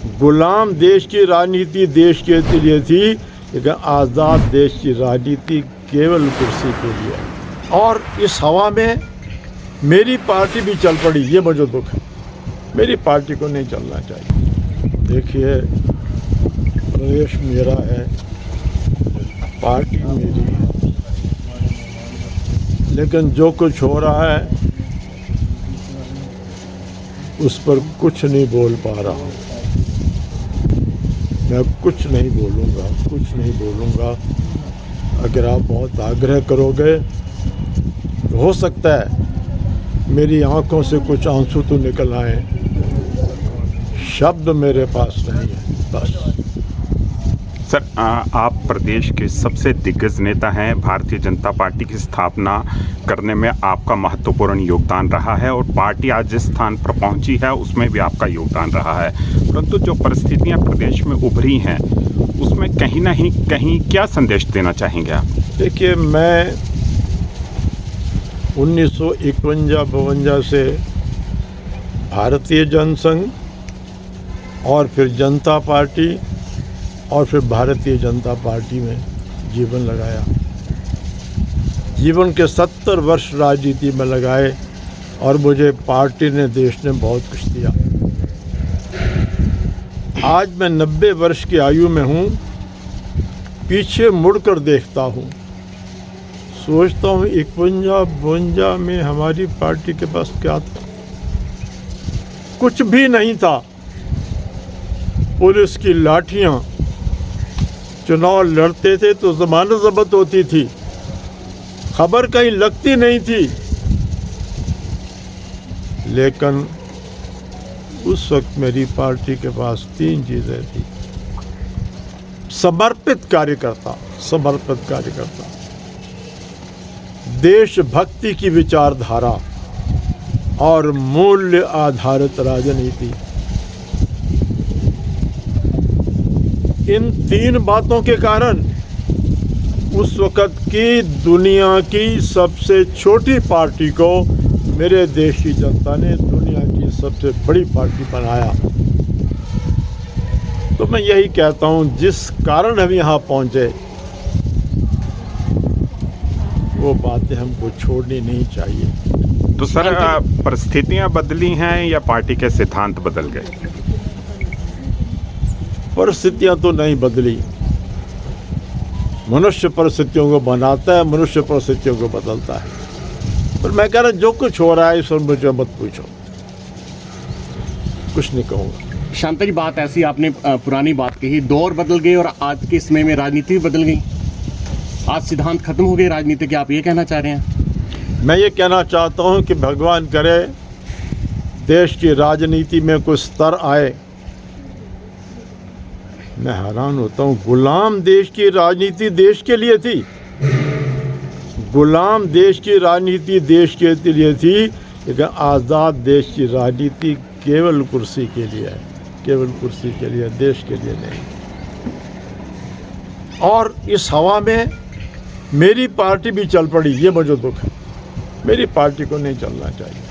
गुलाम देश की राजनीति देश के लिए थी, लेकिन आज़ाद देश की राजनीति केवल कुर्सी के लिए। और इस हवा में मेरी पार्टी भी चल पड़ी, ये मुझे दुख है। मेरी पार्टी को नहीं चलना चाहिए। देखिए, प्रदेश मेरा है, पार्टी मेरी है, लेकिन जो कुछ हो रहा है उस पर कुछ नहीं बोल पा रहा हूँ। मैं कुछ नहीं बोलूँगा। अगर आप बहुत आग्रह करोगे तो हो सकता है मेरी आंखों से कुछ आंसू तो निकल आए। शब्द मेरे पास नहीं है, बस। सर, आप प्रदेश के सबसे दिग्गज नेता हैं। भारतीय जनता पार्टी की स्थापना करने में आपका महत्वपूर्ण योगदान रहा है और पार्टी आज जिस स्थान पर पहुंची है उसमें भी आपका योगदान रहा है। परंतु जो परिस्थितियां प्रदेश में उभरी हैं उसमें कहीं ना कहीं क्या संदेश देना चाहेंगे आप? देखिए, मैं 1951-52 से भारतीय जनसंघ और फिर जनता पार्टी और फिर भारतीय जनता पार्टी में जीवन लगाया। जीवन के 70 वर्ष राजनीति में लगाए और मुझे पार्टी ने, देश ने बहुत कुछ दिया। आज मैं 90 वर्ष की आयु में हूँ। पीछे मुड़कर देखता हूँ, सोचता हूँ 51-52 में हमारी पार्टी के पास क्या था? कुछ भी नहीं था। पुलिस की लाठियाँ, चुनाव लड़ते थे तो जमानत जब्त होती थी, खबर कहीं लगती नहीं थी। लेकिन उस वक्त मेरी पार्टी के पास 3 चीज़ें थी। समर्पित कार्यकर्ता, देशभक्ति की विचारधारा और मूल्य आधारित राजनीति। इन 3 बातों के कारण उस वक़्त की दुनिया की सबसे छोटी पार्टी को मेरे देश की जनता ने दुनिया की सबसे बड़ी पार्टी बनाया। तो मैं यही कहता हूँ, जिस कारण हम यहाँ पहुँचे वो बातें हमको छोड़नी नहीं चाहिए। तो सर, परिस्थितियाँ बदली हैं या पार्टी के सिद्धांत बदल गए? परिस्थितियाँ तो नहीं बदली। मनुष्य परिस्थितियों को बनाता है, मनुष्य परिस्थितियों को बदलता है। पर मैं कह रहा हूँ, जो कुछ हो रहा है इस पर मुझे मत पूछो, कुछ नहीं कहूँगा। शांता जी, बात ऐसी आपने पुरानी बात कही, दौर बदल गए और आज के समय में राजनीति भी बदल गई। आज सिद्धांत खत्म हो गए राजनीति के, आप ये कहना चाह रहे हैं? मैं ये कहना चाहता हूँ कि भगवान करे देश की राजनीति में कुछ स्तर आए। मैं हैरान होता हूँ, गुलाम देश की राजनीति देश के लिए थी, गुलाम देश की राजनीति देश के लिए थी, लेकिन आज़ाद देश की राजनीति केवल कुर्सी के लिए है, केवल कुर्सी के लिए, देश के लिए नहीं। और इस हवा में मेरी पार्टी भी चल पड़ी, ये मुझे दुख है। मेरी पार्टी को नहीं चलना चाहिए।